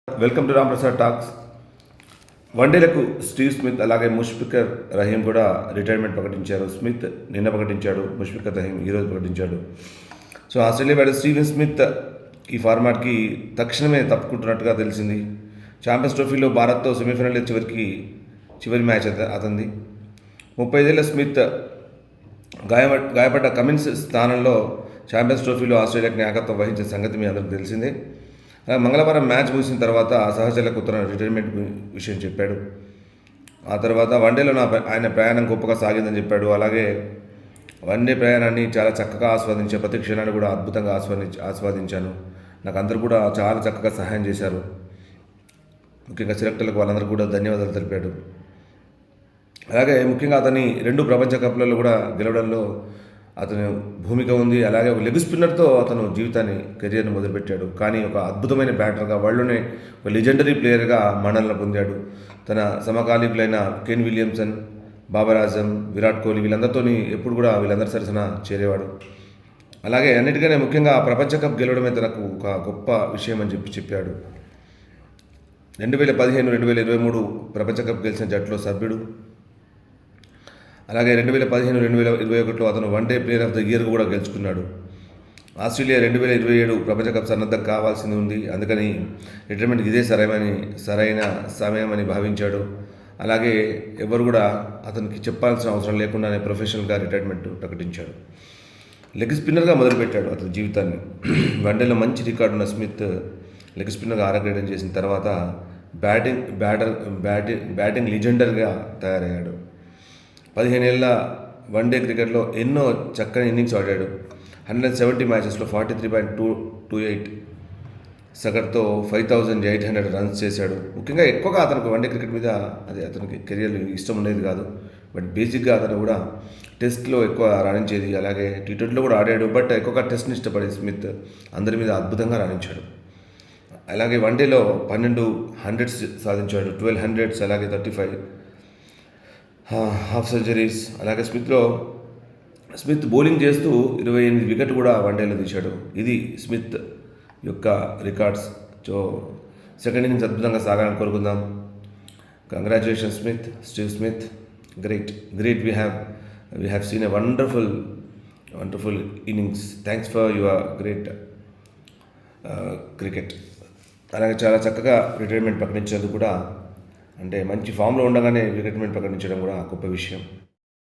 Welcome to Ramprasad talks. వన్డేలకు Steve Smith అలాగే ముష్ఫికర్ రహీం కూడా రిటైర్మెంట్ ప్రకటించారు. స్మిత్ నిన్న ప్రకటించాడు, ముష్ఫికర్ రహీం ఈరోజు ప్రకటించాడు. So Australia batter Steven Smith ఈ ఫార్మాట్కి తక్షణమే తప్పుకుంటున్నట్టుగా తెలిసింది. ఛాంపియన్స్ ట్రోఫీలో భారత్తో సెమీఫైనల్ చివరి మ్యాచ్ అతనిది. 35 ఏళ్ల స్మిత్ గాయపడ్డ కమిన్స్ స్థానంలో ఛాంపియన్స్ ట్రోఫీలో ఆస్ట్రేలియాకి నాయకత్వం వహించిన సంగతి మీ అందరికీ తెలిసిందే. మంగళవారం మ్యాచ్ ముగిసిన తర్వాత సహచరులకు తన రిటైర్మెంట్ విషయం చెప్పాడు. ఆ తర్వాత వన్డేలో ఆయన ప్రయాణం గొప్పగా సాగిందని చెప్పాడు. అలాగే వన్డే ప్రయాణాన్ని చాలా చక్కగా ఆస్వాదించే ప్రతి క్షణాన్ని కూడా అద్భుతంగా ఆస్వాదించాను. నాకు అందరూ కూడా చాలా చక్కగా సహాయం చేశారు. ముఖ్యంగా సెలెక్టర్లకు వాళ్ళందరూ కూడా ధన్యవాదాలు తెలిపాడు. అలాగే ముఖ్యంగా అతని 2 ప్రపంచ కప్లలో కూడా గెలవడంలో అతని భూమిక ఉంది. అలాగే ఒక లెగ్ స్పిన్నర్తో అతను కెరియర్ని మొదలుపెట్టాడు. కానీ ఒక అద్భుతమైన బ్యాటర్గా, వరల్డ్లోనే ఒక లెజెండరీ ప్లేయర్గా మన్ననలు పొందాడు. తన సమకాలీకులైన కేన్ విలియమ్సన్, బాబర్ ఆజం, విరాట్ కోహ్లీ వీళ్ళందరి సరసన చేరేవాడు. అలాగే అన్నిటికనే ముఖ్యంగా ప్రపంచ కప్ గెలవడమే తనకు ఒక గొప్ప విషయం అని చెప్పాడు. 2015-2023 ప్రపంచ కప్ గెలిచిన జట్టులో సభ్యుడు. అలాగే 2015-2021లో అతను one day player of the year కూడా గెలుచుకున్నాడు. ఆస్ట్రేలియా 2027 ప్రపంచ కప్ సన్నద్ధం కావాల్సింది ఉంది. అందుకని రిటైర్మెంట్కి ఇదే సరైన సమయం అని భావించాడు. అలాగే ఎవరు కూడా అతనికి చెప్పాల్సిన అవసరం లేకుండానే ప్రొఫెషనల్గా రిటైర్మెంట్ ప్రకటించాడు. లెగ్ స్పిన్నర్గా మొదలుపెట్టాడు అతని జీవితాన్ని. వన్డేలో మంచి రికార్డు ఉన్న స్మిత్ లెగ్ స్పిన్నర్గా ఆరోగ్యం చేసిన తర్వాత బ్యాటింగ్ లెజెండర్గా తయారయ్యాడు. 15 ఏళ్ల వన్డే క్రికెట్లో ఎన్నో చక్కని ఇన్నింగ్స్ ఆడాడు. 170 మ్యాచెస్లో 43.28 సగటుతో 5800 రన్స్ చేశాడు. ముఖ్యంగా ఎక్కువగా అతనికి వన్డే క్రికెట్ మీద అతనికి కెరియర్ ఇష్టం ఉండేది కాదు. బట్ బేసిక్గా అతను కూడా టెస్ట్లో ఎక్కువ రాణించేది. అలాగే టీ20లో కూడా ఆడాడు. బట్ ఎక్కువగా టెస్ట్ని ఇష్టపడే స్మిత్ అందరి మీద అద్భుతంగా రాణించాడు. అలాగే వన్డేలో 12 100s సాధించాడు, 12 100s, అలాగే 35 హాఫ్ సెంచరీస్. అలాగే స్మిత్ బౌలింగ్ చేస్తూ 28 వికెట్ కూడా వన్డేలో తీశాడు. ఇది స్మిత్ యొక్క రికార్డ్స్. సో సెకండ్ ఇన్నింగ్స్ అద్భుతంగా సాగాలని కోరుకుందాం. Congratulations Steve Smith. Great. We have seen a wonderful innings. Thanks for your great cricket. అలాగే చాలా చక్కగా రిటైర్మెంట్ ప్రకటించేందుకు కూడా, అంటే మంచి ఫామ్లో ఉండగానే రిటైర్మెంట్ ప్రకటించడం కూడా గొప్ప విషయం.